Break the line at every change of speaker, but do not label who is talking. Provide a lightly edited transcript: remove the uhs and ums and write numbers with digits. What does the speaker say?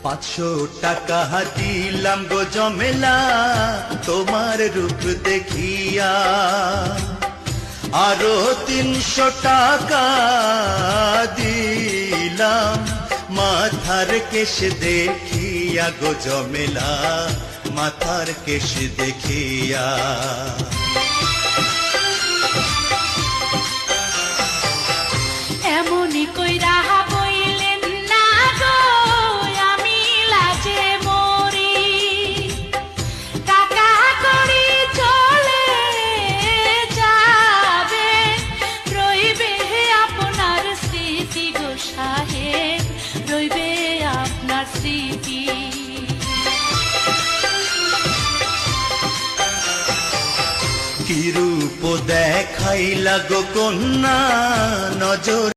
500 টাকা দিলাম গো জমেলা তোমার রূপ দেখিয়া, আরো 300 টাকা দিলাম মাথার কেশ দেখিয়া গো জমেলা, মাথার কেশ দেখিয়া।
এমনি কইরা বইলেন না গো আমি লাজে মরি, টাকা করি চলে যাবে, রইবে আপনার স্মৃতি গো সাহেব, রইবে আপনার স্মৃতি।
কি রূপ দেখাইলা গো কন্যা, নজর